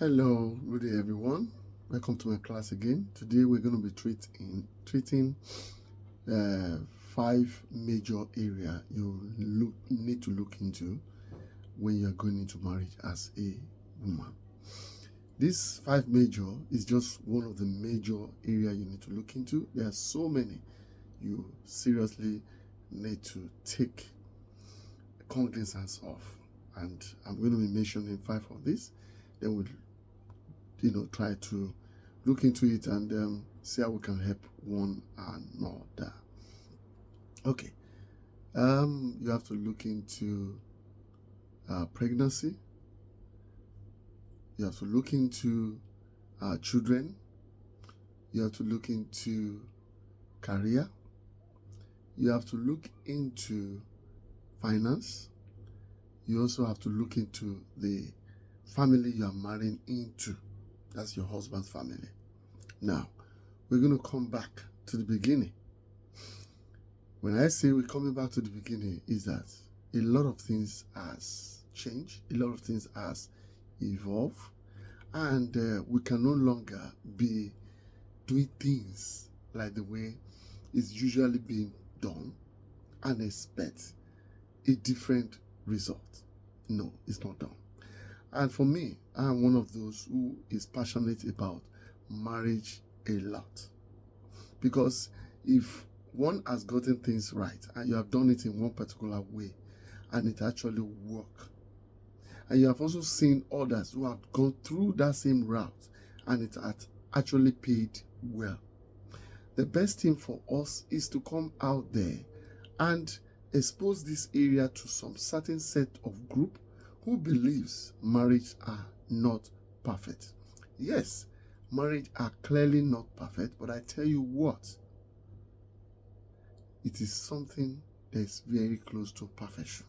Hello, good day everyone. Welcome to my class again. Today we're going to be treating uh, five major area need to look into when you're going into marriage as a woman. This five major is just one of the major area you need to look into. There are so many you seriously need to take cognizance of, and I'm going to be mentioning five of these. Then we'll try to look into it and see how we can help one another. Okay. You have to look into pregnancy. You have to look into children. You have to look into career. You have to look into finance. You also have to look into the family you are marrying into. That's your husband's family. Now, we're going to come back to the beginning. When I say we're coming back to the beginning, is that a lot of things has changed, a lot of things has evolved, and we can no longer be doing things like the way it's usually being done and expect a different result. No, it's not done. And for me, I'm one of those who is passionate about marriage a lot. Because if one has gotten things right and you have done it in one particular way and it actually works, and you have also seen others who have gone through that same route and it had actually paid well, the best thing for us is to come out there and expose this area to some certain set of group who believes marriage are not perfect. Yes, marriage are clearly not perfect, but I tell you what, it is something that is very close to perfection.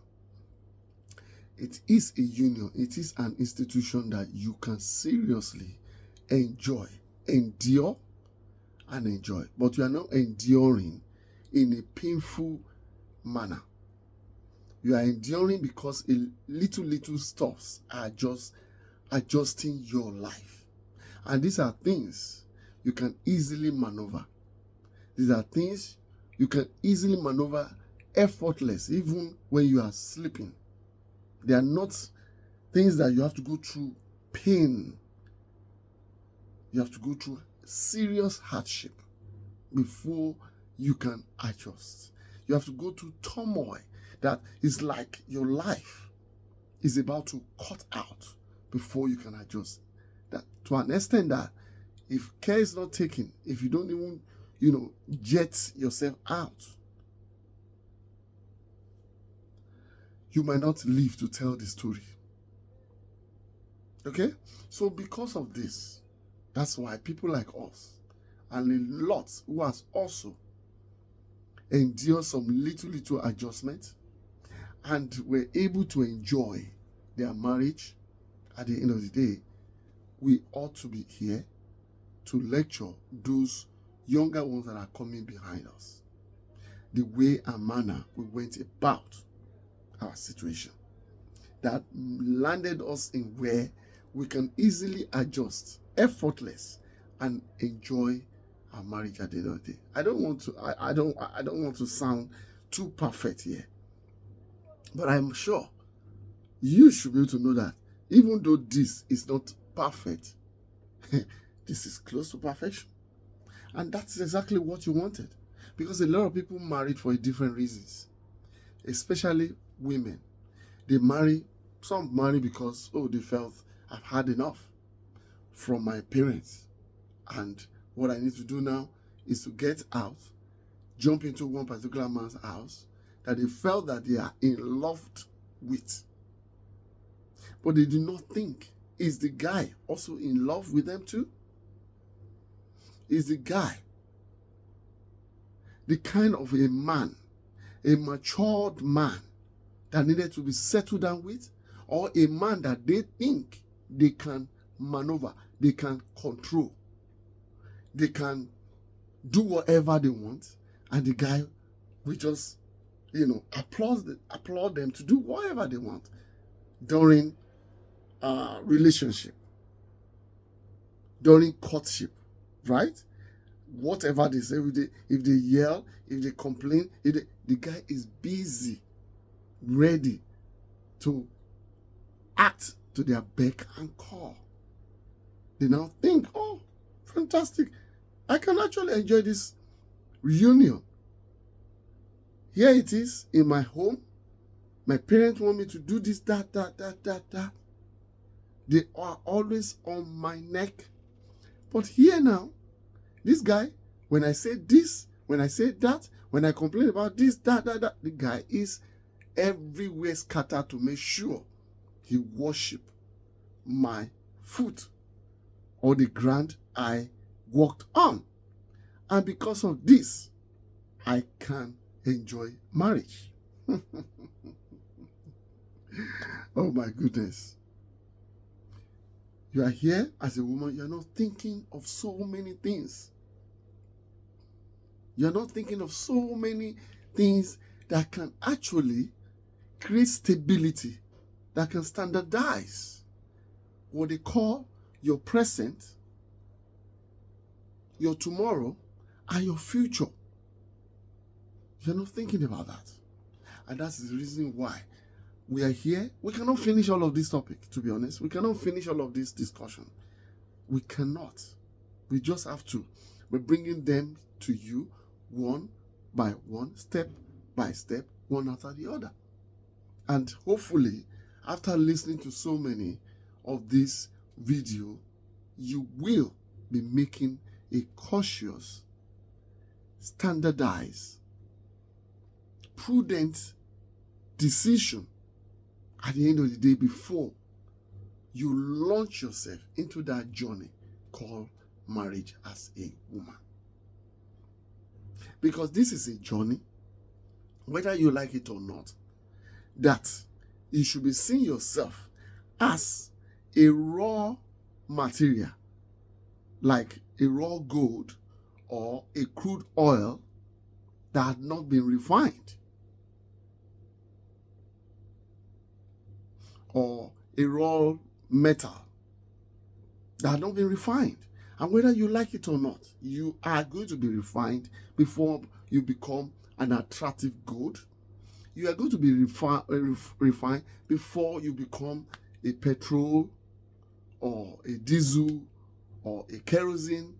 It is a union, it is an institution that you can seriously enjoy, endure, and enjoy. But you are not enduring in a painful manner. You are enduring because little stuffs are just adjusting your life. And these are things you can easily maneuver. These are things you can easily maneuver effortless, even when you are sleeping. They are not things that you have to go through pain. You have to go through serious hardship before you can adjust. You have to go through turmoil that is like your life is about to cut out before you can adjust. That to an extent that if care is not taken, if you don't even, jet yourself out, you might not live to tell the story. Okay? So because of this, that's why people like us and a lot who has also endured some little adjustment and were able to enjoy their marriage at the end of the day, we ought to be here to lecture those younger ones that are coming behind us the way and manner we went about our situation that landed us in where we can easily adjust, effortless, and enjoy our marriage at the end of the day. I don't want to sound too perfect here, but I'm sure you should be able to know that even though this is not perfect, this is close to perfection. And that's exactly what you wanted. Because a lot of people married for different reasons, especially women. Some marry because, they felt I've had enough from my parents. And what I need to do now is to get out, jump into one particular man's house that they felt that they are in love with. But they do not think, is the guy also in love with them too? Is the guy the kind of a man, a matured man that needed to be settled down with, or a man that they think they can maneuver, they can control, they can do whatever they want, and the guy will just, applaud them to do whatever they want during relationship. during courtship, right? Whatever they say, if they yell, if they complain, the guy is busy, ready to act to their beck and call. They now think, oh, fantastic, I can actually enjoy this reunion. Here it is in my home. My parents want me to do this, that. They are always on my neck. But here now, this guy, when I say this, when I say that, when I complain about this, that, the guy is everywhere scattered to make sure he worship my foot or the ground I walked on. And because of this, I can enjoy marriage. Oh my goodness. You are here as a woman, you're not thinking of so many things. You're not thinking of so many things that can actually create stability, that can standardize what they call your present, your tomorrow, and your future. You're not thinking about that. And that's the reason why we are here. We cannot finish all of this topic, to be honest. We cannot finish all of this discussion. We cannot. We just have to. We're bringing them to you one by one, step by step, one after the other. And hopefully, after listening to so many of this video, you will be making a cautious, standardized, prudent decision at the end of the day before you launch yourself into that journey called marriage as a woman. Because this is a journey, whether you like it or not, that you should be seeing yourself as a raw material, like a raw gold or a crude oil that had not been refined, or a raw metal that had not been refined. And whether you like it or not, you are going to be refined before you become an attractive gold. You are going to be refined before you become a petrol or a diesel or a kerosene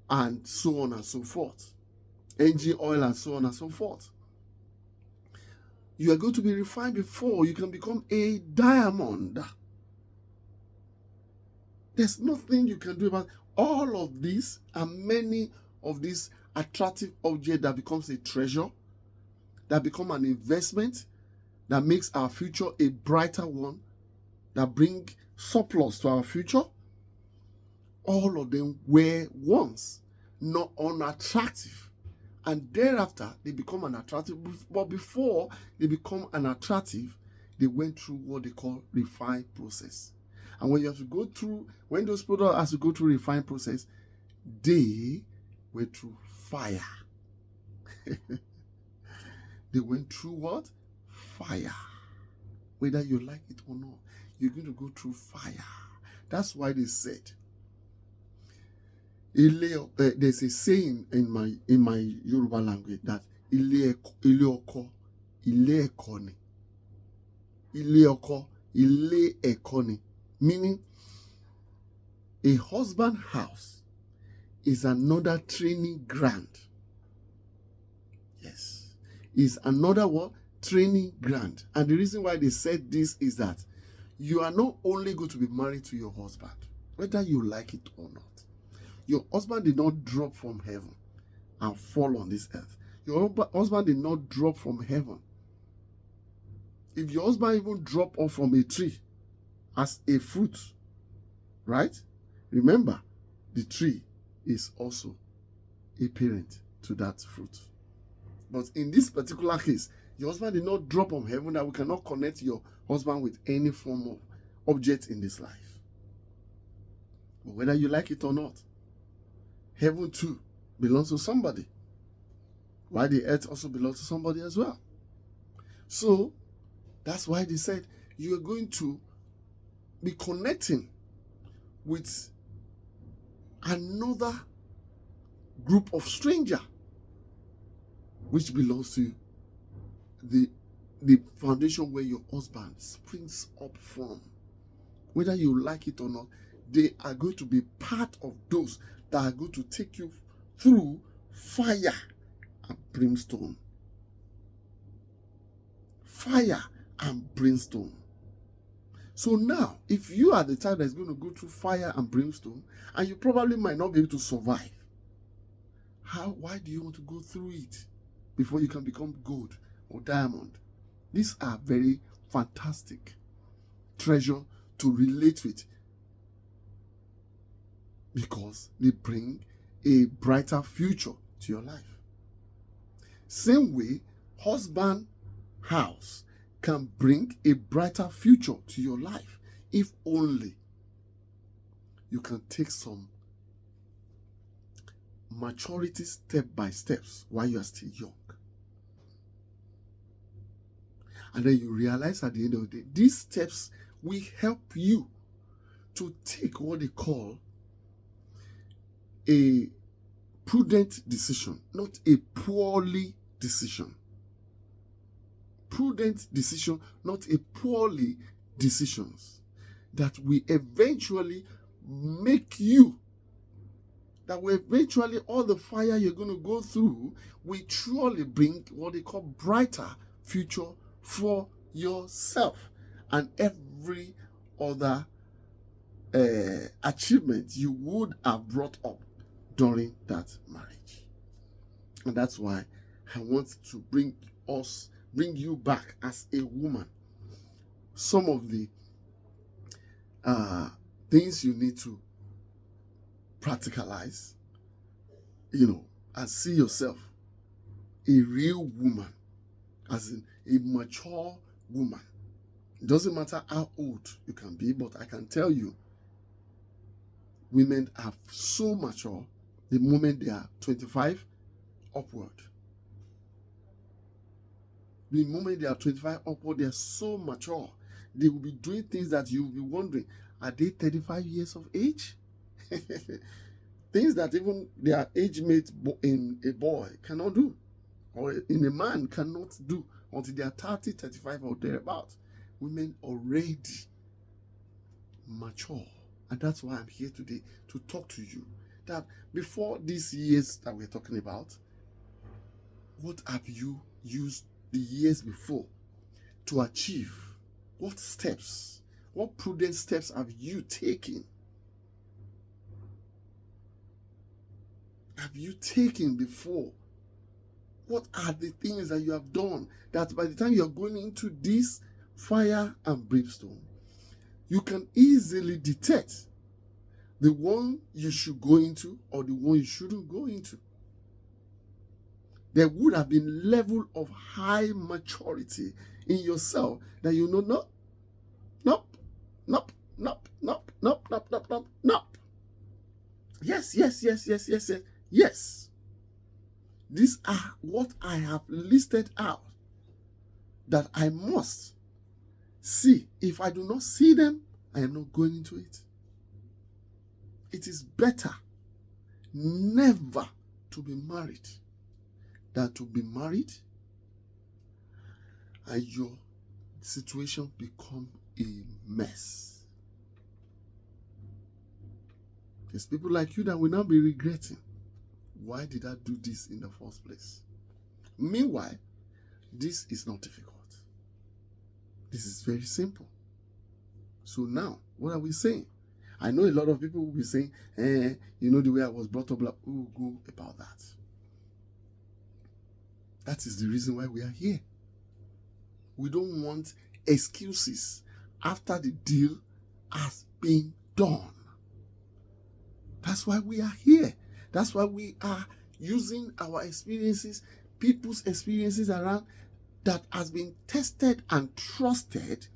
and so on and so forth. Engine oil and so on and so forth. You are going to be refined before you can become a diamond. There's nothing you can do about all of this and many of these attractive objects that becomes a treasure, that become an investment, that makes our future a brighter one, that bring surplus to our future. All of them were once not unattractive. And thereafter, they become unattractive. But before they become unattractive, they went through what they call refine process. And when you have to go through, when those products have to go through refine process, they went through fire. They went through what? Fire. Whether you like it or not, you're going to go through fire. That's why they said, there's a saying in my Yoruba language that ile oko ile ẹ̀kọ́ ni. Ile oko ile ẹ̀kọ́ ni, meaning a husband house is another training ground. Yes, is another what? Training ground. And the reason why they said this is that you are not only going to be married to your husband, whether you like it or not. Your husband did not drop from heaven and fall on this earth. Your husband did not drop from heaven. If your husband even drop off from a tree as a fruit, right? Remember, the tree is also a parent to that fruit. But in this particular case, your husband did not drop from heaven, that we cannot connect your husband with any form of object in this life. But whether you like it or not, heaven too belongs to somebody, while the earth also belongs to somebody as well. So that's why they said you are going to be connecting with another group of stranger, which belongs to the foundation where your husband springs up from. Whether you like it or not, they are going to be part of those that are going to take you through fire and brimstone. Fire and brimstone. So now, if you are the type that's going to go through fire and brimstone, and you probably might not be able to survive, why do you want to go through it before you can become gold or diamond? These are very fantastic treasure to relate with, because they bring a brighter future to your life. Same way, husband house can bring a brighter future to your life if only you can take some maturity step by steps while you are still young. And then you realize at the end of the day, these steps will help you to take what they call a prudent decision, not a poorly decision. Prudent decision, not a poorly decisions, that will eventually make you, that will eventually, all the fire you're going to go through will truly bring what they call brighter future for yourself and every other achievement you would have brought up during that marriage. And that's why I want to bring you back as a woman. Some of the things you need to practicalize, and see yourself a real woman, as in a mature woman. It doesn't matter how old you can be, but I can tell you, women are so mature the moment they are 25 upward. The moment they are 25 upward, they are so mature. They will be doing things that you will be wondering, are they 35 years of age? Things that even their age mate in a boy cannot do, or in a man cannot do until they are 30, 35 or thereabouts. Women already mature. And that's why I'm here today to talk to you. That before these years that we're talking about, what have you used the years before to achieve? What steps, what prudent steps have you taken? Have you taken before? What are the things that you have done that by the time you're going into this fire and brimstone, you can easily detect the one you should go into or the one you shouldn't go into? There would have been level of high maturity in yourself that you know, nope. Yes. These are what I have listed out that I must see. If I do not see them, I am not going into it. It is better never to be married than to be married and your situation become a mess. There's people like you that will now be regretting, why did I do this in the first place? Meanwhile, this is not difficult. This is very simple. So now, what are we saying? I know a lot of people will be saying, the way I was brought up, who will go about that? That is the reason why we are here. We don't want excuses after the deal has been done. That's why we are here. That's why we are using our experiences, people's experiences around that has been tested and trusted,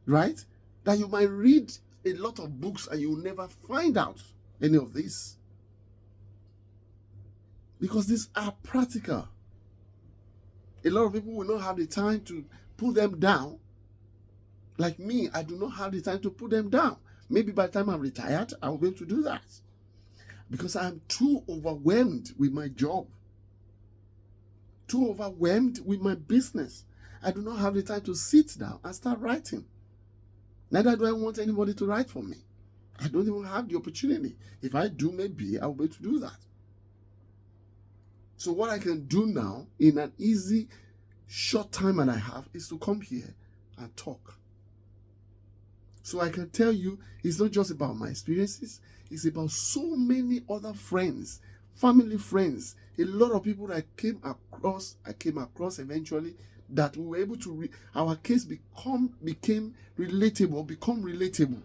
right? That you might read a lot of books and you will never find out any of this. Because these are practical. A lot of people will not have the time to put them down. Like me, I do not have the time to put them down. Maybe by the time I'm retired, I will be able to do that. because I'm too overwhelmed with my job, too overwhelmed with my business. I do not have the time to sit down and start writing. Neither do I want anybody to write for me. I don't even have the opportunity. If I do, maybe I'll be able to do that. So what I can do now in an easy, short time that I have is to come here and talk. So I can tell you, it's not just about my experiences, it's about so many other friends, family friends, a lot of people that I came across eventually, that we were able to, our case become relatable.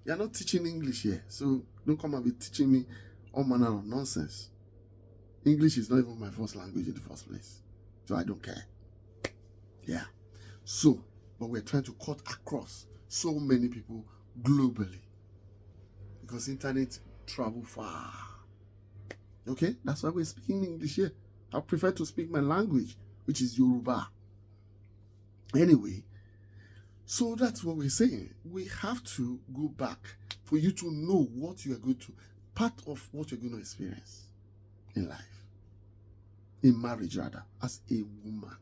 You're not teaching English here, so don't come and be teaching me all manner of nonsense. English is not even my first language in the first place, so I don't care. Yeah. So, but we're trying to cut across so many people globally, because internet travel far. Okay, that's why we're speaking English here. I prefer to speak my language, which is Yoruba. Anyway, so that's what we're saying. We have to go back for you to know what you are going to, part of what you're going to experience in life, in marriage rather, as a woman.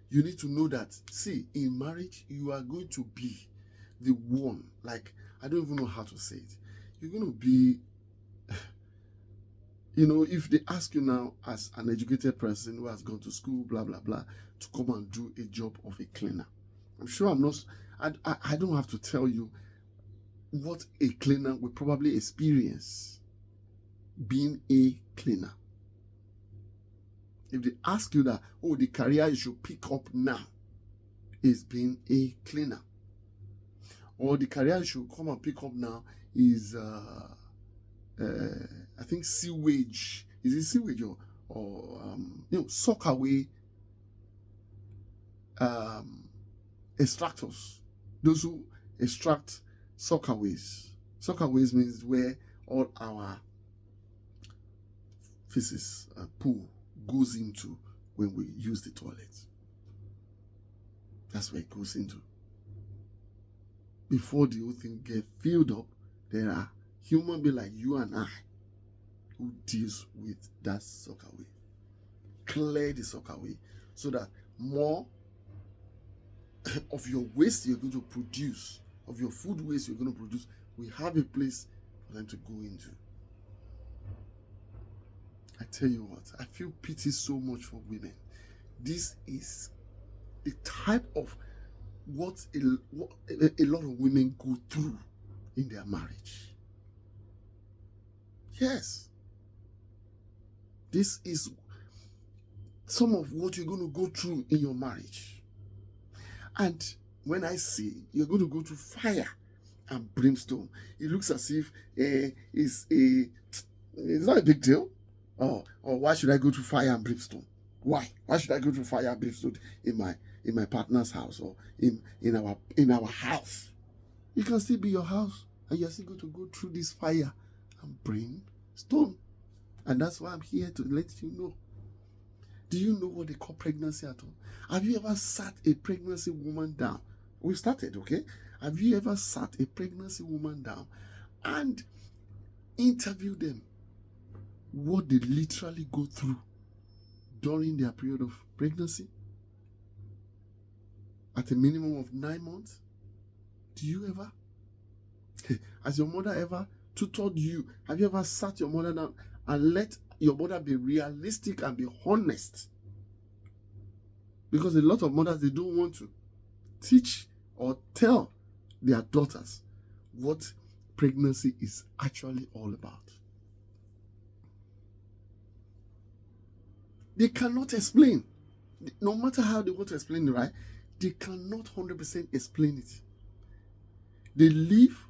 You need to know that, see, in marriage, you are going to be the one, like, I don't even know how to say it. You're going to be, if they ask you now as an educated person who has gone to school, blah, blah, blah, to come and do a job of a cleaner. I'm sure I don't have to tell you what a cleaner will probably experience being a cleaner. If they ask you that, the career you should pick up now is being a cleaner, or the career you should come and pick up now is, I think sewage. Is it sewage or sockaway extractors? Those who extract sockaways. Sockaways means where all our feces poo goes into when we use the toilet. That's where it goes into. Before the whole thing gets filled up, there are human beings like you and I who deals with that sockaway. Clear the sockaway so that more of your waste you're going to produce, of your food waste you're going to produce, we have a place for them to go into. I tell you what, I feel pity so much for women. This is the type of what a lot of women go through in their marriage. Yes. This is some of what you're going to go through in your marriage. And when I say you're going to go through fire and brimstone, it looks as if it's not a big deal. Or why should I go through fire and brimstone? Why? Why should I go through fire and brimstone in my partner's house or in our house? It can still be your house, and you're still going to go through this fire and brimstone. And that's why I'm here to let you know. Do you know what they call pregnancy at all? Have you ever sat a pregnancy woman down? We started, okay? Have you ever sat a pregnancy woman down and interviewed them? What they literally go through during their period of pregnancy? At a minimum of 9 months? Do you ever? Has your mother ever tutored you? Have you ever sat your mother down and let your mother be realistic and be honest? Because a lot of mothers, they don't want to teach or tell their daughters what pregnancy is actually all about. They cannot explain. No matter how they want to explain it, right? They cannot 100% explain it. They live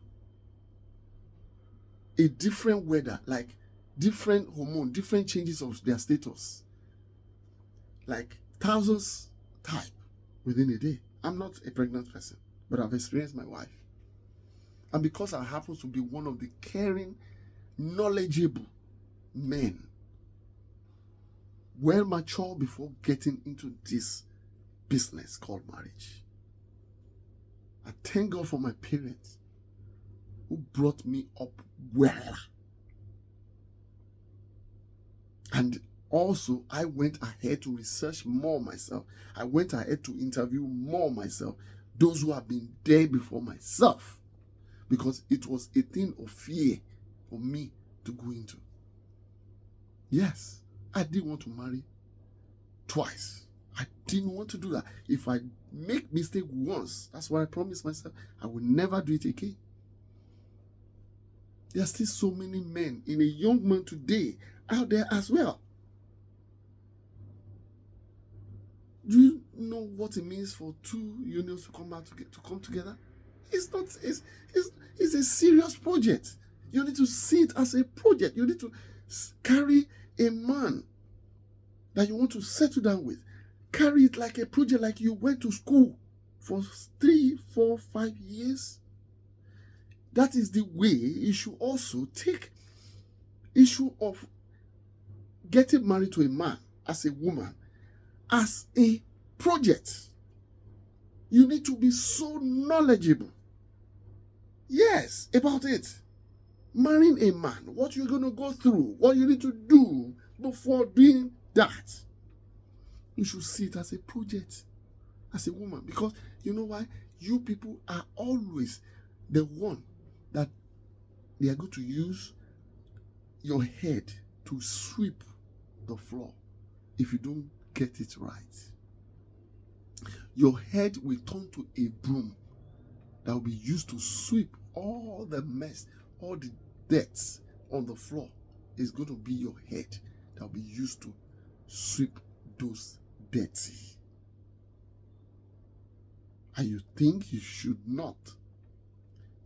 a different weather, like different hormone, different changes of their status, like thousands type within a day. I'm not a pregnant person, but I've experienced my wife. And because I happen to be one of the caring, knowledgeable men, well mature before getting into this business called marriage, I thank God for my parents who brought me up well. And also, I went ahead to research more myself. I went ahead to interview more myself, those who have been there before myself, because it was a thing of fear for me to go into. Yes, I didn't want to marry twice. I didn't want to do that. If I make mistake once, that's what I promised myself, I will never do it again. There are still so many men in a young man today out there as well. Do you know what it means for two unions to come together? It's a serious project. You need to see it as a project. You need to carry a man that you want to settle down with. Carry it like a project, like you went to school for 3, 4, 5 years. That is the way you should also take issue of getting married to a man as a woman as a project. You need to be so knowledgeable, yes, about it. Marrying a man, what you're going to go through, what you need to do before doing that. You should see it as a project, as a woman. Because you know why? You people are always the one that they are going to use your head to sweep the floor if you don't get it right. Your head will turn to a broom that will be used to sweep all the mess, all the debts on the floor. Is going to be your head that will be used to sweep those debts. And you think you should not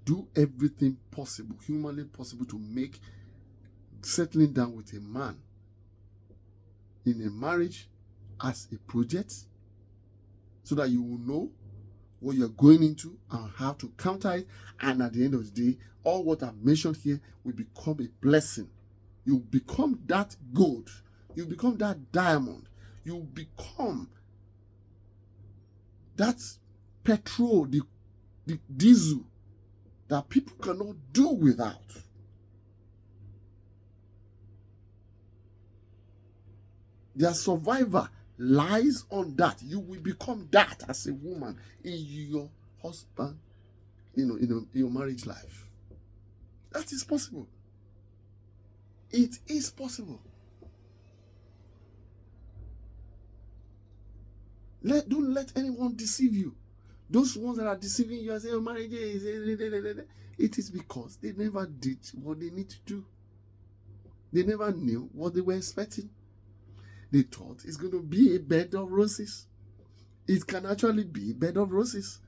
do everything possible, humanly possible, to make settling down with a man in a marriage as a project, so that you will know what you're going into and how to counter it, and at the end of the day, all what I've mentioned here will become a blessing. You become that gold, you become that diamond, you become that petrol, the diesel that people cannot do without. Their survivor lies on that. You will become that as a woman in your husband, in your marriage life. That is possible. It is possible. Don't let anyone deceive you. Those ones that are deceiving you and say, marriage is... It is because they never did what they need to do. They never knew what they were expecting. They thought it's going to be a bed of roses. It can actually be a bed of roses.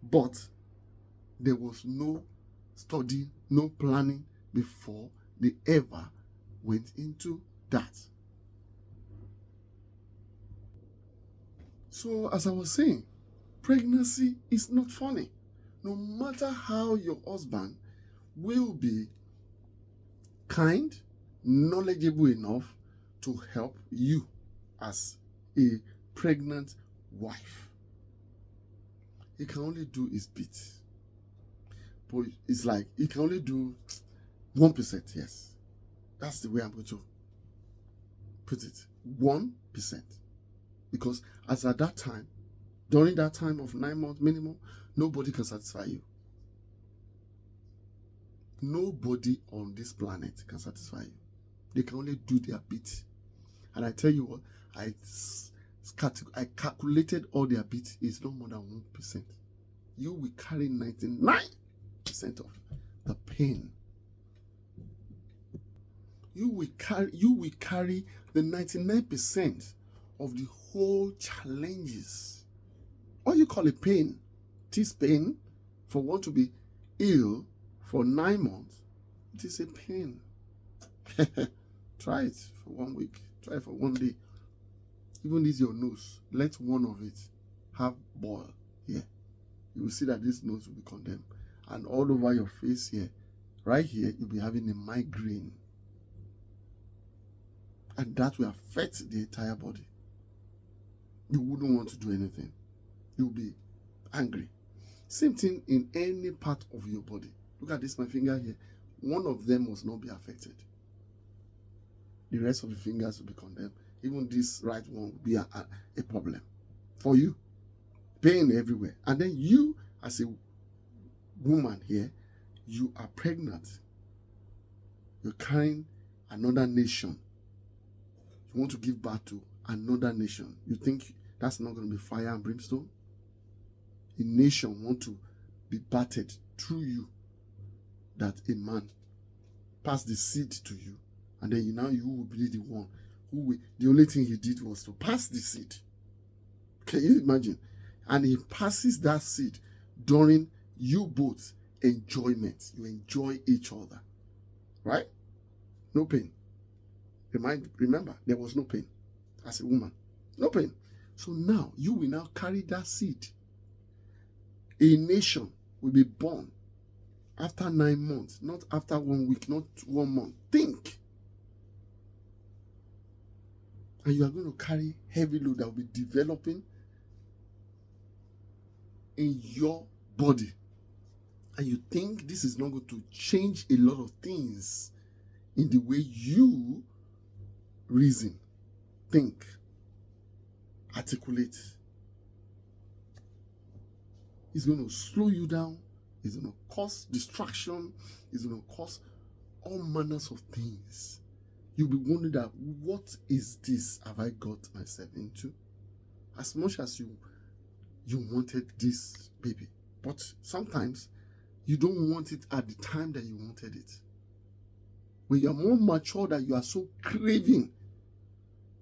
But there was no study, no planning before they ever went into that. So, as I was saying, pregnancy is not funny. No matter how your husband will be kind, knowledgeable enough to help you as a pregnant wife, he can only do his bit. But it's like he can only do 1%. Yes, that's the way I'm going to put it. 1%. Because as at that time, during that time of 9 months minimum, nobody can satisfy you. Nobody on this planet can satisfy you. They can only do their bit. And I tell you what, I calculated all their bits is no more than 1%. You will carry 99% of the pain. You will carry the 99% of the whole challenges. What you call a pain, it is pain for one to be ill for 9 months. It is a pain. Try it for 1 week. Try it for 1 day. Even this your nose, let one of it have boil here. You will see that this nose will be condemned. And all over your face here, right here, you'll be having a migraine. And that will affect the entire body. You wouldn't want to do anything. You'll be angry. Same thing in any part of your body. Look at this, my finger here. One of them must not be affected. The rest of the fingers will be condemned. Even this right one will be a problem for you. Pain everywhere. And then you, as a woman here, you are pregnant. You're carrying another nation. You want to give birth to another nation. You think that's not going to be fire and brimstone? A nation want to be battered through you, that a man pass the seed to you, and then you will be the one who will, the only thing he did was to pass the seed. Can you imagine? And he passes that seed during you both enjoyment. You enjoy each other, right? No pain. Remember, there was no pain as a woman. No pain. So now you will now carry that seed. A nation will be born after 9 months, not after 1 week, not 1 month. Think. And you are going to carry heavy load that will be developing in your body. And you think this is not going to change a lot of things in the way you reason, think, articulate. It's going to slow you down. It's going to cause distraction. It's going to cause all manners of things. You'll be wondering that, what is this have I got myself into? As much as you wanted this baby, but sometimes you don't want it at the time that you wanted it. When you are more mature, that you are so craving,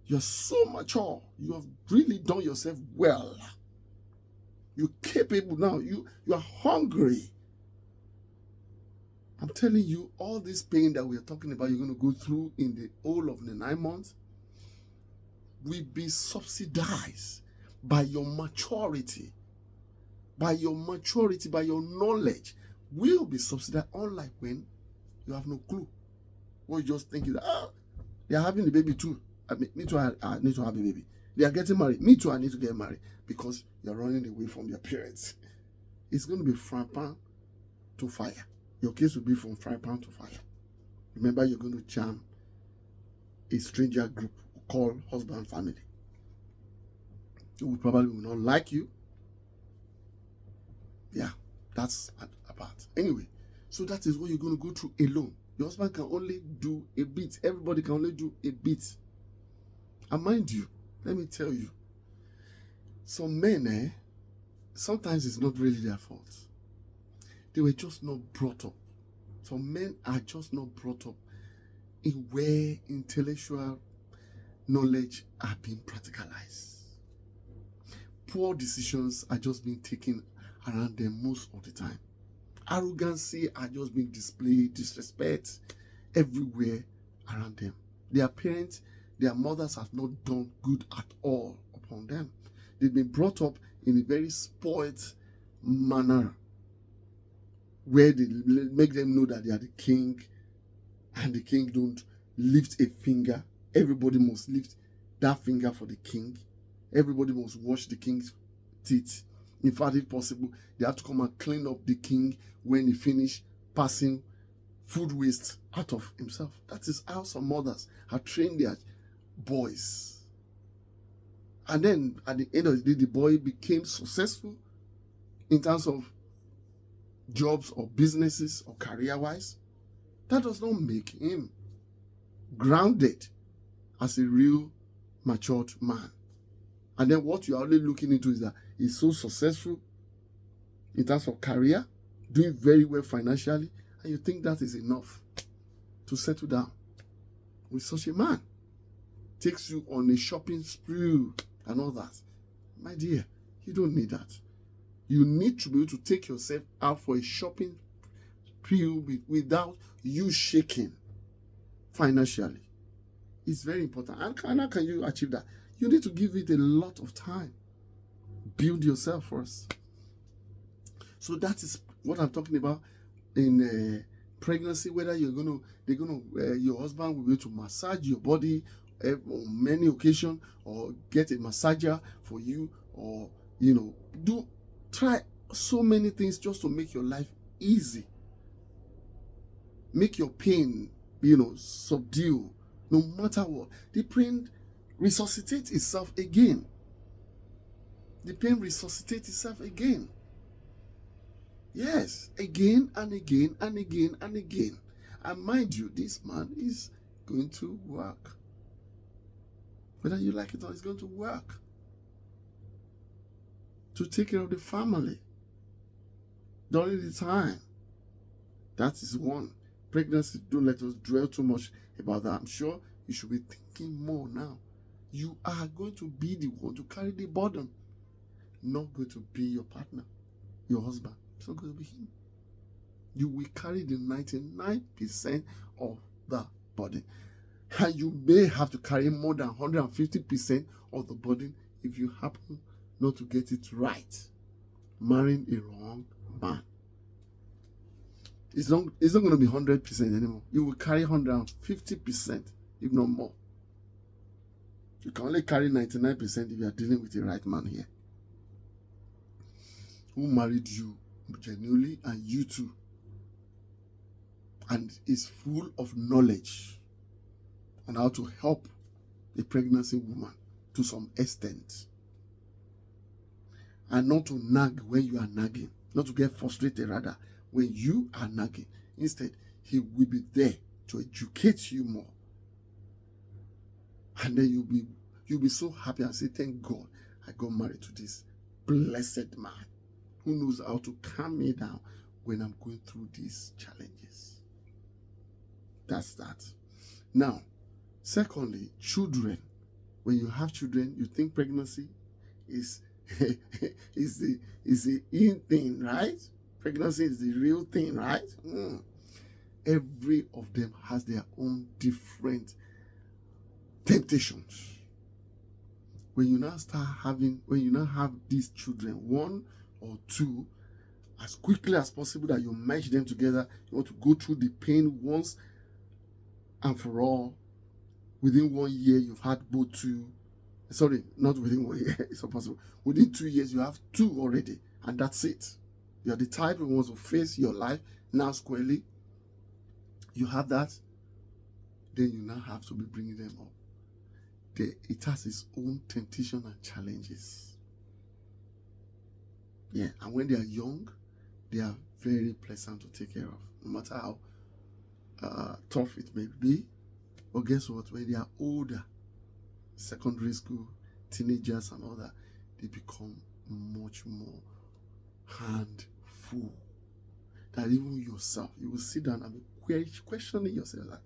you are so mature, you have really done yourself well. You're capable now. You are hungry. I'm telling you, all this pain that we are talking about, you're going to go through in the whole of the 9 months, will be subsidized by your maturity. By your maturity, by your knowledge, will be subsidized. Unlike when you have no clue. Or you just think that, they are having the baby too. Me too, I need to have a baby. They are getting married. Me too, I need to get married. Because you're running away from your parents. It's going to be frying pan to fire. Your case will be from frying pan to fire. Remember, you're going to jam a stranger group called husband family. Who probably will not like you. Yeah, that's apart. Anyway, so that is what you're going to go through alone. Your husband can only do a bit. Everybody can only do a bit. And mind you, let me tell you, some men, sometimes it's not really their fault. They were just not brought up. Some men are just not brought up in where intellectual knowledge are being practicalized. Poor decisions are just being taken around them most of the time. Arrogancy are just being displayed, disrespect everywhere around them. Their parents, their mothers have not done good at all upon them. They've been brought up in a very spoiled manner, where they make them know that they are the king, and the king don't lift a finger. Everybody must lift that finger for the king. Everybody must wash the king's teeth. In fact, if possible, they have to come and clean up the king when he finish passing food waste out of himself. That is how some mothers have trained their boys. And then at the end of the day, the boy became successful in terms of jobs or businesses or career-wise. That does not make him grounded as a real matured man. And then what you are only looking into is that he's so successful in terms of career, doing very well financially, and you think that is enough to settle down with such a man. Takes you on a shopping spree and all that. My dear, you don't need that. You need to be able to take yourself out for a shopping spree without you shaking financially. It's very important. And how can you achieve that? You need to give it a lot of time. Build yourself first. So that is what I'm talking about in pregnancy. Whether your husband will be able to massage your body on many occasions, or get a massager for you, or try so many things just to make your life easy. make your pain, subdue. No matter what, the pain resuscitates itself again. The pain resuscitates itself again. Yes, again and again and again and again. And mind you, this man is going to work. Whether you like it or not, he's going to work to take care of the family during the time. That is one. Pregnancy, don't let us dwell too much about that. I'm sure you should be thinking more now. You are going to be the one to carry the burden, not going to be your partner, your husband. It's not going to be him. You will carry the 99% of the burden. And you may have to carry more than 150% of the burden if you happen not to get it right. Marrying a wrong man. It's not going to be 100% anymore. You will carry 150%, if not more. You can only carry 99% if you are dealing with the right man here, who married you genuinely and you too, and is full of knowledge on how to help a pregnancy woman to some extent, and not to nag when you are nagging, not to get frustrated rather when you are nagging. Instead, he will be there to educate you more, and then you'll be so happy and say, thank God I got married to this blessed man who knows how to calm me down when I'm going through these challenges. That's that. Now, secondly, children. When you have children, you think pregnancy is the in thing, right? Pregnancy is the real thing, right? Every of them has their own different temptations. When you now have these children, one or two, as quickly as possible that you merge them together, you want to go through the pain once and for all. Within 1 year, you've had both two. Sorry, not within 1 year. It's not possible. Within 2 years, you have two already, and that's it. You're the type who wants to face your life now squarely. You have that. Then you now have to be bringing them up. It has its own temptation and challenges. Yeah, and when they are young, they are very pleasant to take care of, no matter how tough it may be. But guess what? When they are older, secondary school, teenagers and all that, they become much more handful. That even yourself, you will sit down and be questioning yourself, that,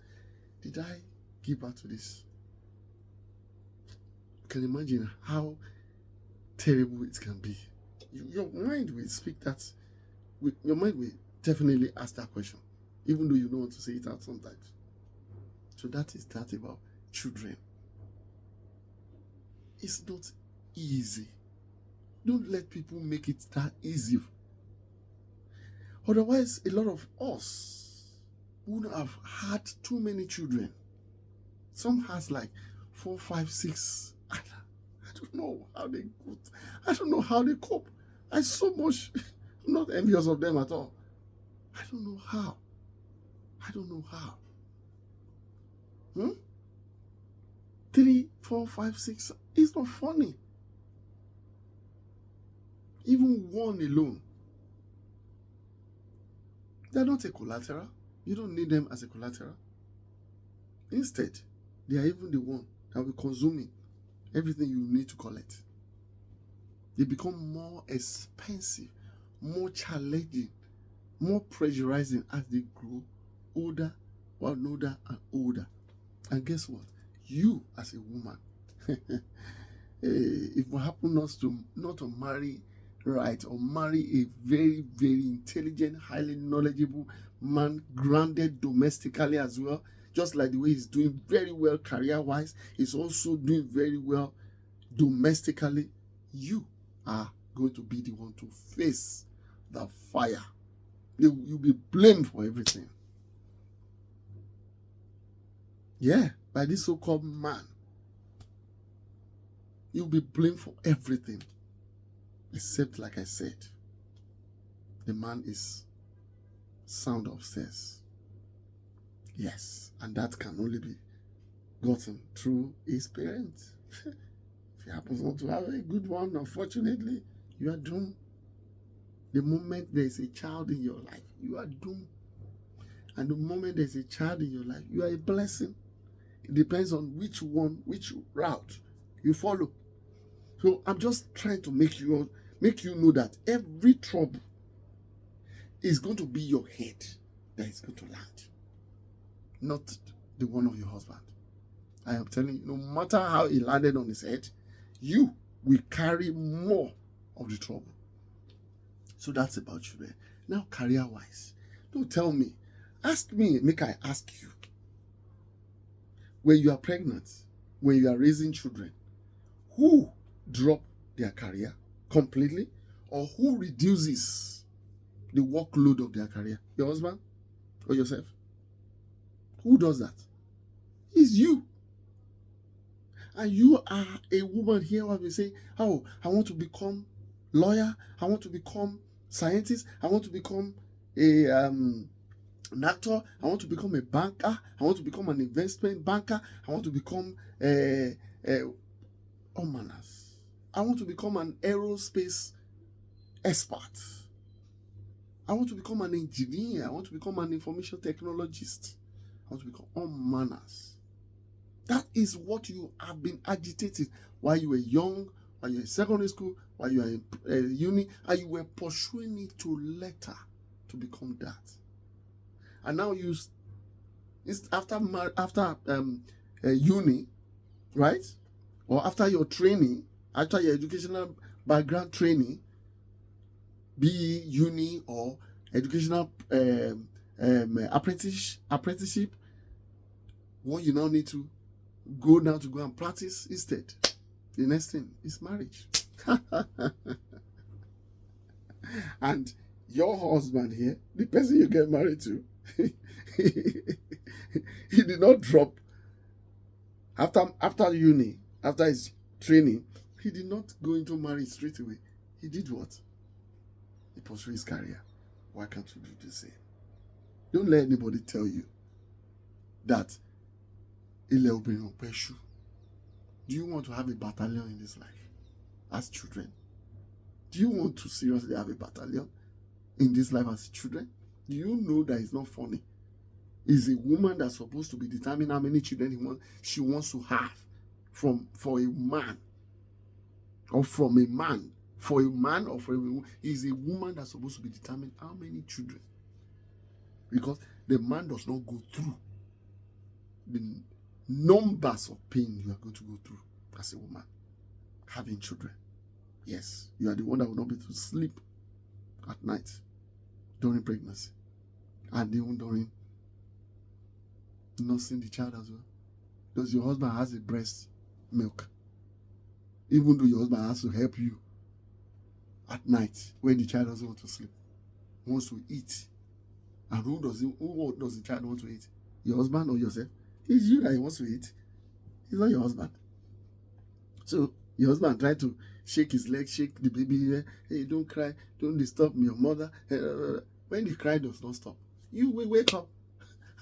did I give birth to this? You can imagine how terrible it can be. Your mind will speak that. Your mind will definitely ask that question, even though you don't want to say it out sometimes. So that is that about children. It's not easy. Don't let people make it that easy. Otherwise, a lot of us would have had too many children. Some has like 4, 5, 6. I don't know how they cope. I don't know how they cope. I'm not envious of them at all. I don't know how. 3, 4, 5, 6. It's not funny. Even one alone. They're not a collateral. You don't need them as a collateral. Instead, they are even the one that will be consuming everything you need to collect. They become more expensive, more challenging, more pressurizing as they grow older and older. And guess what? You as a woman, if what happen not to marry right, or marry a very, very intelligent, highly knowledgeable man, grounded domestically as well, just like the way he's doing very well career-wise, he's also doing very well domestically, you are going to be the one to face the fire. You'll be blamed for everything. Yeah, by this so-called man. You'll be blamed for everything. Except, like I said, the man is sound upstairs. Yes, and that can only be gotten through his parents. If he happens not to have a good one, unfortunately, you are doomed. The moment there is a child in your life, you are doomed. And the moment there's a child in your life, you are a blessing. It depends on which route you follow. So I'm just trying to make you know that every trouble is going to be your head that is going to land, not the one of your husband. I am telling you, no matter how he landed on his head, you will carry more of the trouble. So that's about children. Now, career-wise, don't tell me. Ask me, make I ask you. When you are pregnant, when you are raising children, who drop their career completely, or who reduces the workload of their career? Your husband or yourself? Who does that? It's you. And you are a woman here who will say, oh, I want to become lawyer, I want to become scientist, I want to become an actor, I want to become a banker, I want to become an investment banker, I want to become all manners. I want to become an aerospace expert. I want to become an engineer. I want to become an information technologist. I want to become all manners. That is what you have been agitating while you were young, while you were in secondary school, while you were in uni, and you were pursuing it to letter to become that. And now it's after uni, right? Or after your training, after your educational background training, be uni or educational apprenticeship, what you now need to go and practice instead. The next thing is marriage. And your husband here, the person you get married to, he did not drop after uni, after his training, he did not go into marriage straight away. He did what? He pursued his career. Why can't you do the same? Don't let anybody tell you that do you want to have a battalion in this life as children? Do you want to seriously have a battalion in this life as children? Do you know that it's not funny? It's a woman that's supposed to be determining how many children she wants to have for a man, or from a man, for a man or for a woman. Is a woman that's supposed to be determining how many children, because the man does not go through the numbers of pain you are going to go through as a woman having children. Yes, you are the one that will not be able to sleep at night during pregnancy, and even during nursing the child as well. Does your husband has a breast milk? Even though your husband has to help you at night when the child doesn't want to sleep, wants to eat. And who does the child want to eat? Your husband or yourself? It's you that he wants to eat. It's not your husband. So your husband tried to shake his leg, shake the baby. Hey, don't cry, don't disturb your mother. When the cry does not stop, you will wake up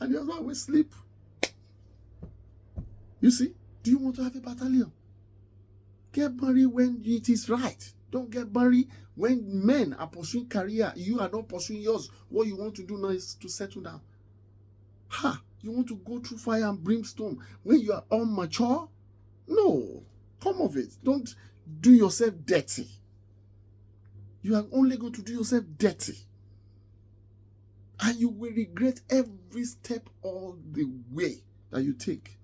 and your husband will sleep. You see, do you want to have a battalion? Get married when it is right. Don't get married when men are pursuing career. You are not pursuing yours. What you want to do now is to settle down. You want to go through fire and brimstone when you are unmature? No. Come of it. Don't do yourself dirty. You are only going to do yourself dirty. And you will regret every step all the way that you take.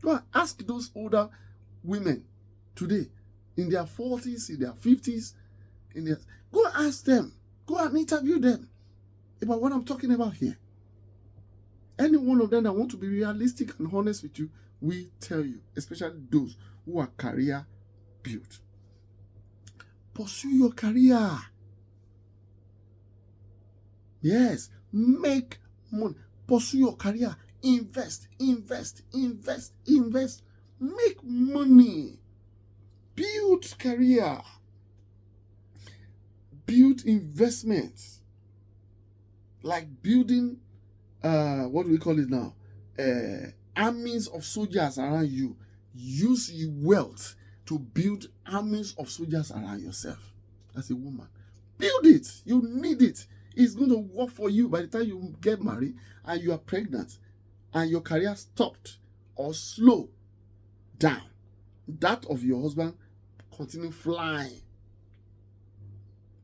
Go and ask those older women today, in their 40s, in their 50s, go and ask them, go and interview them about what I'm talking about here. Any one of them that want to be realistic and honest with you will tell you, especially those who are career built. Pursue your career. Yes, make money. Pursue your career. Invest. Make money. Build career. Build investments. Like building, what do we call it now? armies of soldiers around you. Use your wealth to build armies of soldiers around yourself as a woman. Build it. You need it. It's going to work for you by the time you get married and you are pregnant and your career stopped or slow down. That of your husband continue flying.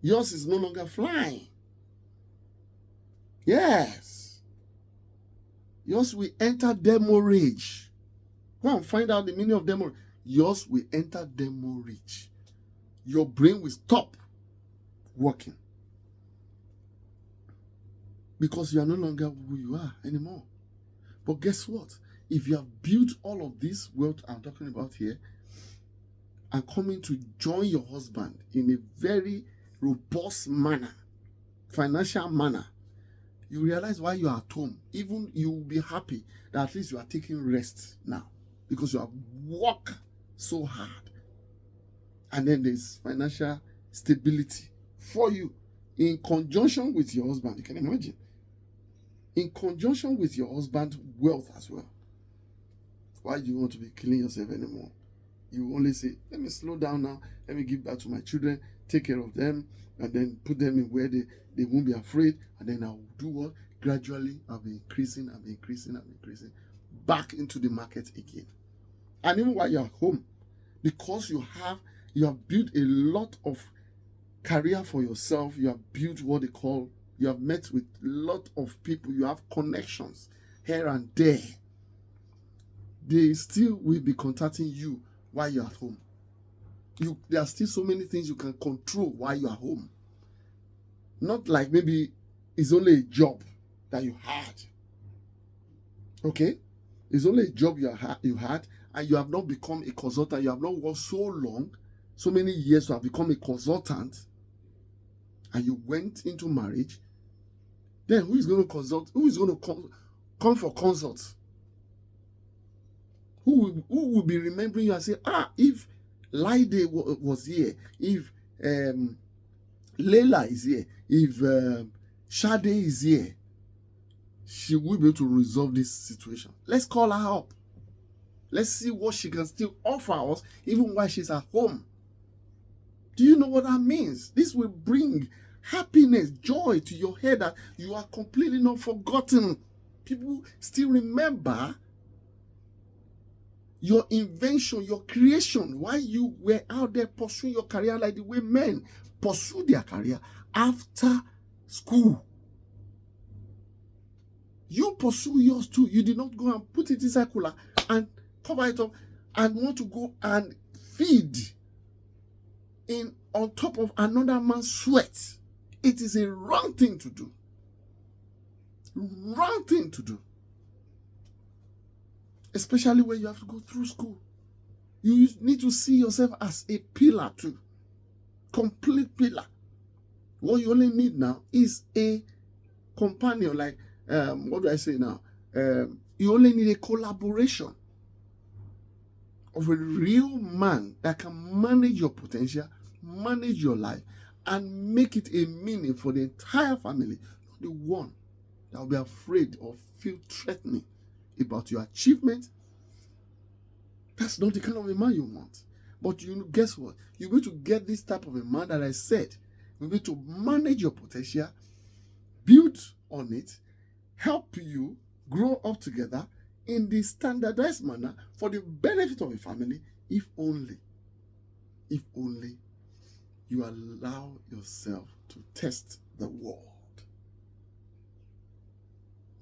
Yours is no longer flying. Yes. Yours will enter demurrage. Go and find out the meaning of demurrage. Yours will enter demurrage. Your brain will stop working. Because you are no longer who you are anymore. But guess what? If you have built all of this wealth I'm talking about here and coming to join your husband in a very robust manner, financial manner, you realize why you are at home. Even you will be happy that at least you are taking rest now because you have worked so hard. And then there's financial stability for you in conjunction with your husband. You can imagine. In conjunction with your husband's wealth as well. Why do you want to be killing yourself anymore? You only say, let me slow down now. Let me give back to my children, take care of them, and then put them in where they won't be afraid. And then I'll do what? Gradually, I'll be increasing back into the market again. And even while you're home, because you have built a lot of career for yourself, you have built what they call, you have met with a lot of people, you have connections here and there. They still will be contacting you while you're at home. There are still so many things you can control while you're home. Not like maybe it's only a job that you had. Okay? It's only a job you had, and you have not become a consultant. You have not worked so long, so many years to have become a consultant, and you went into marriage. Then who is going to consult? Who is going to come for consults? Who will be remembering you and say, if Laide was here, if Leila is here, if Shade is here, she will be able to resolve this situation. Let's call her up. Let's see what she can still offer us even while she's at home. Do you know what that means? This will bring happiness, joy to your head that you are completely not forgotten. People still remember your invention, your creation, while you were out there pursuing your career like the way men pursue their career after school. You pursue yours too. You did not go and put it inside cooler and cover it up and want to go and feed on top of another man's sweat. It is a wrong thing to do. Wrong thing to do. Especially when you have to go through school. You need to see yourself as a pillar too. Complete pillar. What you only need now is a companion. Like, what do I say now? You only need a collaboration of a real man that can manage your potential, manage your life, and make it a meaning for the entire family. Not the one that will be afraid or feel threatening about your achievement. That's not the kind of a man you want. But guess what? You're going to get this type of a man that I said. You're going to manage your potential, build on it, help you grow up together in the standardized manner for the benefit of a family, if only you allow yourself to test the world.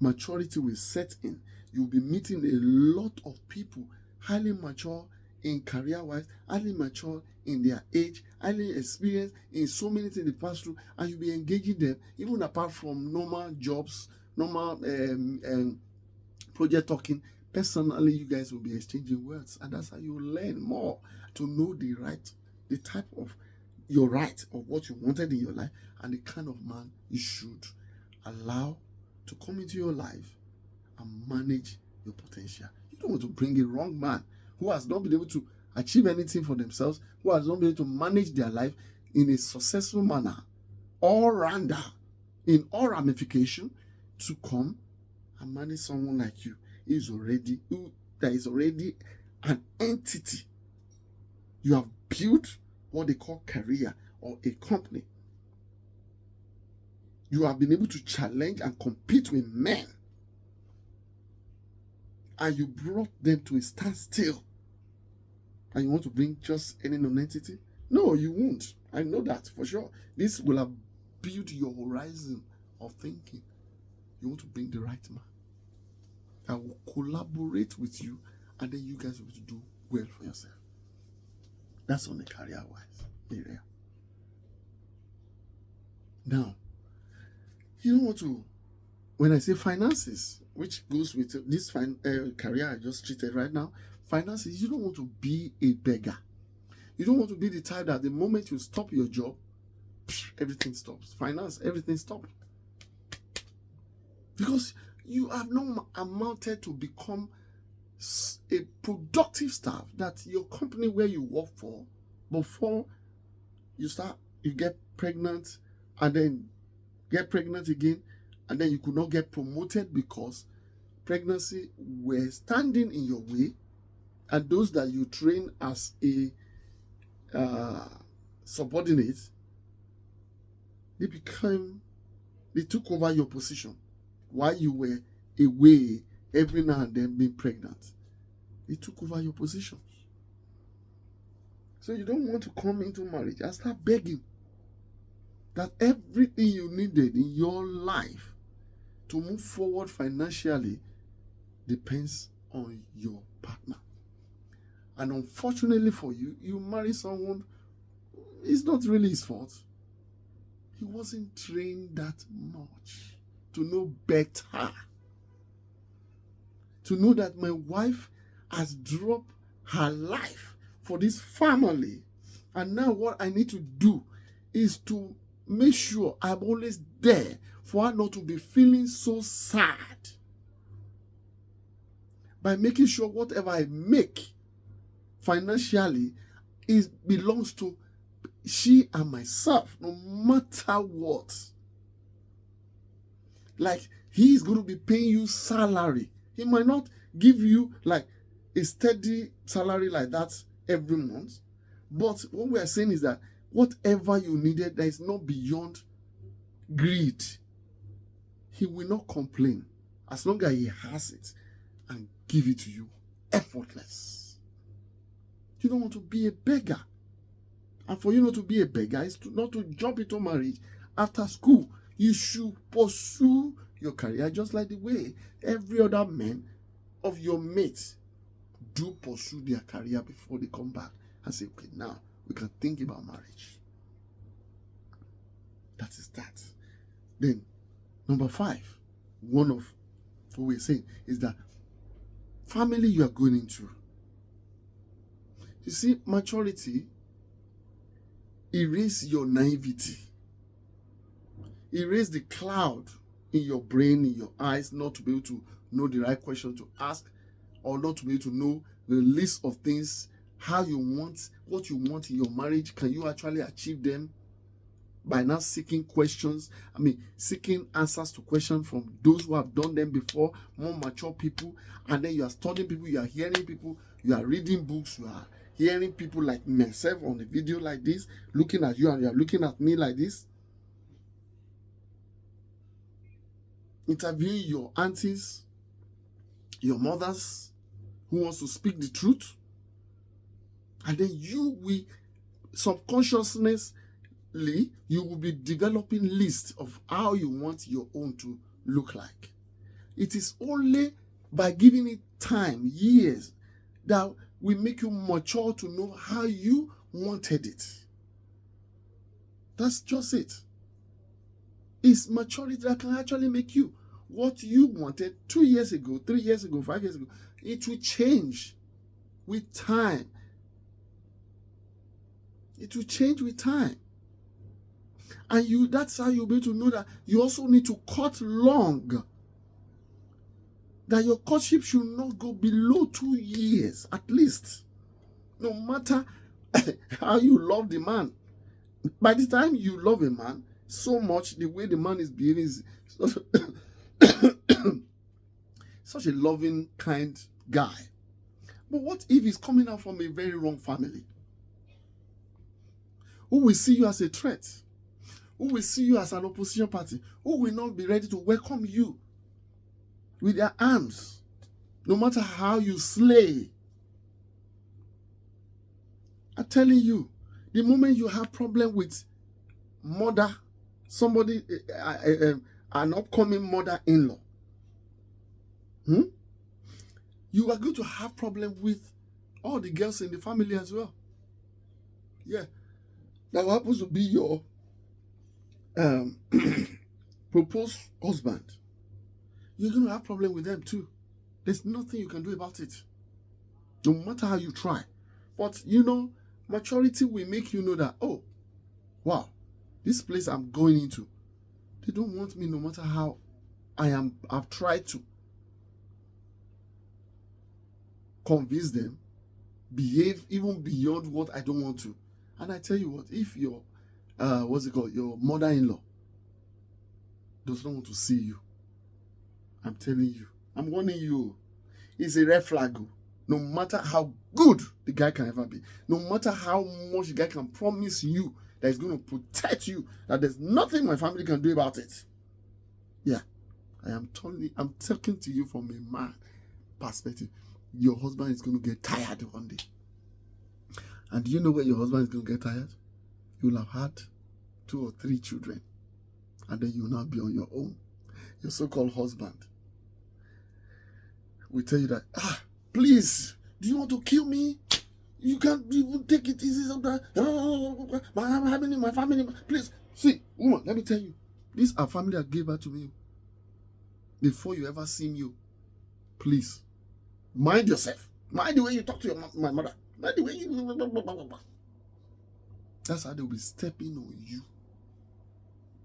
Maturity will set in. You'll be meeting a lot of people, highly mature in career-wise, highly mature in their age, highly experienced in so many things they pass through, and you'll be engaging them, even apart from normal jobs, normal project talking. Personally, you guys will be exchanging words, and that's how you learn more to know the type of your right of what you wanted in your life, and the kind of man you should allow to come into your life and manage your potential. You don't want to bring a wrong man who has not been able to achieve anything for themselves, who has not been able to manage their life in a successful manner, all-rounder, in all ramification, to come and manage someone like you. there is already an entity. You have built what they call career or a company. You have been able to challenge and compete with men. And you brought them to a standstill. And you want to bring just any non-entity? No, you won't. I know that for sure. This will have built your horizon of thinking. You want to bring the right man that will collaborate with you, and then you guys will be able to do well for yourself. That's on the career-wise area. Now, you don't want to, when I say finances, which goes with this career I just treated right now, finances, you don't want to be a beggar. You don't want to be the type that the moment you stop your job, everything stops. Finance, everything stops. Because you have not amounted to become a productive staff that your company where you work for, before you get pregnant, and then get pregnant again, and then you could not get promoted because pregnancy were standing in your way, and those that you train as a subordinate, they took over your position while you were away every now and then being pregnant. They took over your position. So you don't want to come into marriage and start begging that everything you needed in your life to move forward financially depends on your partner. And unfortunately for you, you marry someone, it's not really his fault. He wasn't trained that much to know better. To know that my wife has dropped her life for this family. And now what I need to do is to make sure I'm always there for her not to be feeling so sad. By making sure whatever I make financially belongs to she and myself, no matter what. Like, he is going to be paying you salary. He might not give you like a steady salary like that every month. But what we are saying is that whatever you needed that is not beyond greed, he will not complain as long as he has it and give it to you effortless. You don't want to be a beggar. And for you not to be a beggar is not to jump into marriage after school. You should pursue your career just like the way every other man of your mates do pursue their career before they come back and say, okay, now we can think about marriage. That is that. Then, number 5, one of what we're saying is that family you are going into. You see, maturity erase your naivety. Erase the cloud in your brain, in your eyes, not to be able to know the right question to ask, or not to be able to know the list of things, how you want, what you want in your marriage. Can you actually achieve them by not seeking questions? Seeking answers to questions from those who have done them before, more mature people. And then you are studying people, you are hearing people, you are reading books, you are hearing people like myself on a video like this, looking at you, and you are looking at me like this. Interviewing your aunties, your mothers, who wants to speak the truth. And then you will subconsciously, you will be developing lists of how you want your own to look like. It is only by giving it time, years, that will make you mature to know how you wanted it. That's just it. It's maturity that can actually make you what you wanted 2 years ago, 3 years ago, 5 years ago. It will change with time. It will change with time. And that's how you'll be able to know that you also need to cut long. That your courtship should not go below 2 years, at least. No matter how you love the man. By the time you love a man so much, the way the man is behaving is such a loving, kind guy. But what if he's coming out from a very wrong family? Who will see you as a threat? Who will see you as an opposition party? Who will not be ready to welcome you with their arms, no matter how you slay? I'm telling you, the moment you have problem with mother, somebody, an upcoming mother-in-law, you are going to have problem with all the girls in the family as well. Yeah, that happens to be your proposed husband. You're going to have problem with them too. There's nothing you can do about it, no matter how you try. But maturity will make you know that, oh, wow, this place I'm going into, they don't want me no matter how I've tried to convince them, behave even beyond what I don't want to. And I tell you what, if your your mother-in-law does not want to see you, I'm telling you, I'm warning you, it's a red flag. No matter how good the guy can ever be, no matter how much the guy can promise you that he's going to protect you, that there's nothing my family can do about it. Yeah, I'm talking to you from a man perspective. Your husband is going to get tired one day. And do you know when your husband is going to get tired? You'll have had 2 or 3 children, and then you'll now be on your own. Your so-called husband will tell you that, please, do you want to kill me? You can't even take it easy sometimes. I'm having in my family. Please, see, woman, let me tell you, these are family that gave birth to me. Before you ever see me, please, mind yourself. Mind the way you talk to my mother. Mind the way you... That's how they'll be stepping on you.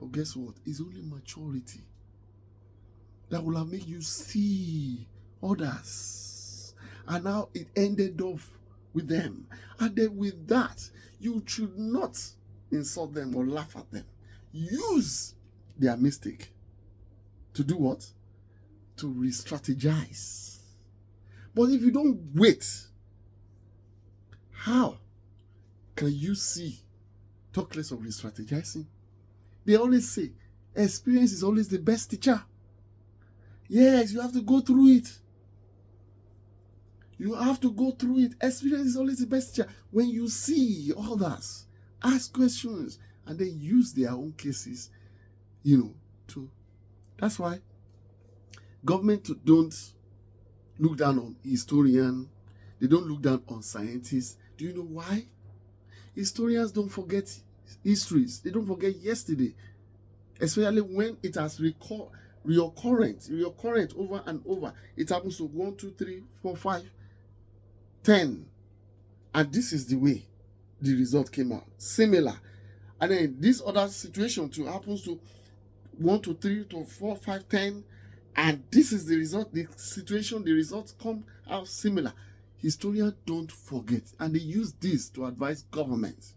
But guess what? It's only maturity that will have made you see others. And now it ended off with them. And then with that, you should not insult them or laugh at them. Use their mistake to do what? To re-strategize. But if you don't wait, how can you see? Talk less of re-strategizing. They always say, experience is always the best teacher. Yes, you have to go through it. You have to go through it. Experience is always the best teacher. When you see others, ask questions and then use their own cases, to. That's why government don't look down on historians. They don't look down on scientists. Do you know why? Historians don't forget histories. They don't forget yesterday, especially when it has reoccurrent over and over. It happens to 1, 2, 3, 4, 5, 10, and this is the way the result came out. Similar, and then this other situation too happens to 1 to 3 to 4, 5, 10, and this is the result. The situation, the results come out similar. Historians don't forget, and they use this to advise government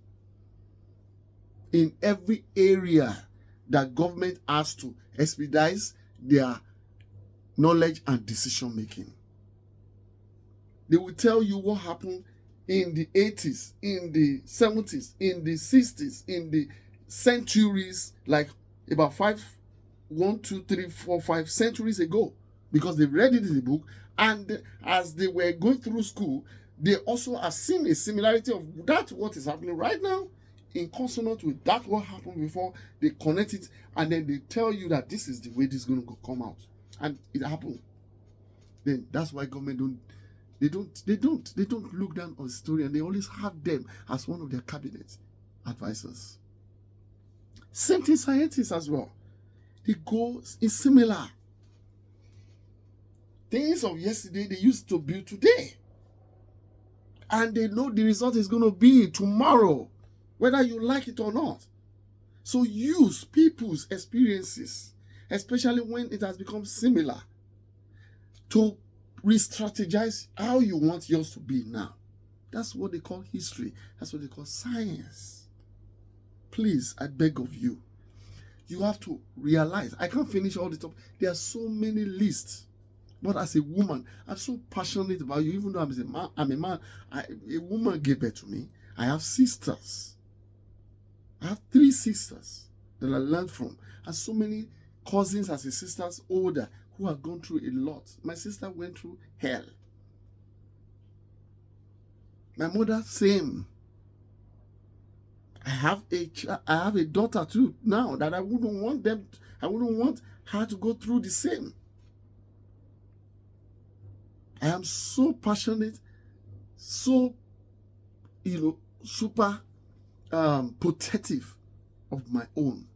in every area that government has to expedite their knowledge and decision making. They will tell you what happened in the 80s, in the 70s, in the 60s, in the centuries, like about 1, 2, 3, 4, 5 centuries ago, because they read it in the book, and as they were going through school, they also have seen a similarity of that what is happening right now in consonant with that what happened before. They connect it, and then they tell you that this is the way this is going to come out, and it happened. Then that's why government don't look down on story, and they always have them as one of their cabinet advisors. Same thing scientists as well. The goal is similar. Things of yesterday they used to build today, and they know the result is going to be tomorrow, whether you like it or not. So use people's experiences, especially when it has become similar, to re-strategize how you want yours to be now. That's what they call history. That's what they call science. Please, I beg of you, you have to realize, I can't finish all the top. There are so many lists But as a woman, I'm so passionate about you, even though I'm a man. A woman gave birth to me. I have sisters. I have 3 sisters that I learned from, and so many cousins as a sisters older who have gone through a lot. My sister went through hell. My mother, same. I have a daughter too now that I wouldn't want her to go through the same. I am so passionate, so super protective of my own.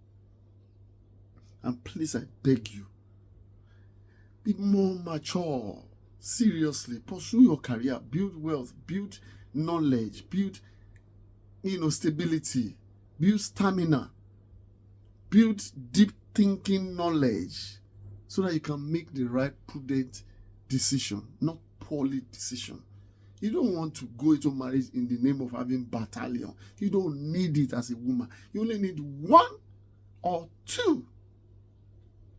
And please, I beg you, be more mature. Seriously, pursue your career, build wealth, build knowledge, build stability, build stamina, build deep thinking knowledge, so that you can make the right prudent decision, not poorly decision. You don't want to go into marriage in the name of having battalion. You don't need it as a woman. You only need 1 or 2.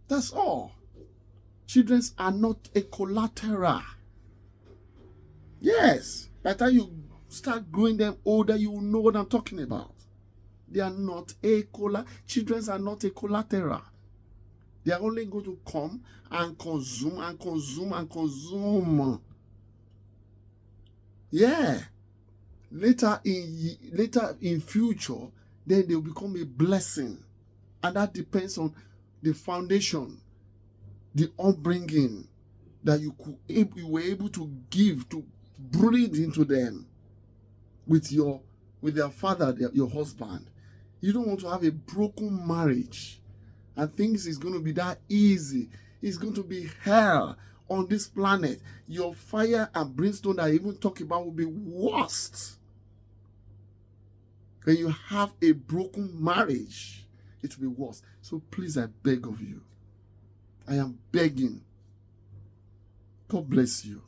That's all. Children are not a collateral. Yes, by the time you start growing them older, you will know what I'm talking about. They are not children are not a collateral. They are only going to come and consume and consume and consume. Yeah. Later in future, then they will become a blessing. And that depends on the foundation, the upbringing that you were able to give, to breathe into them with their father, your husband. You don't want to have a broken marriage and things is going to be that easy. It's going to be hell on this planet. Your fire and brimstone that I even talk about will be worst. When you have a broken marriage, it will be worse. So please, I beg of you. I am begging. God bless you.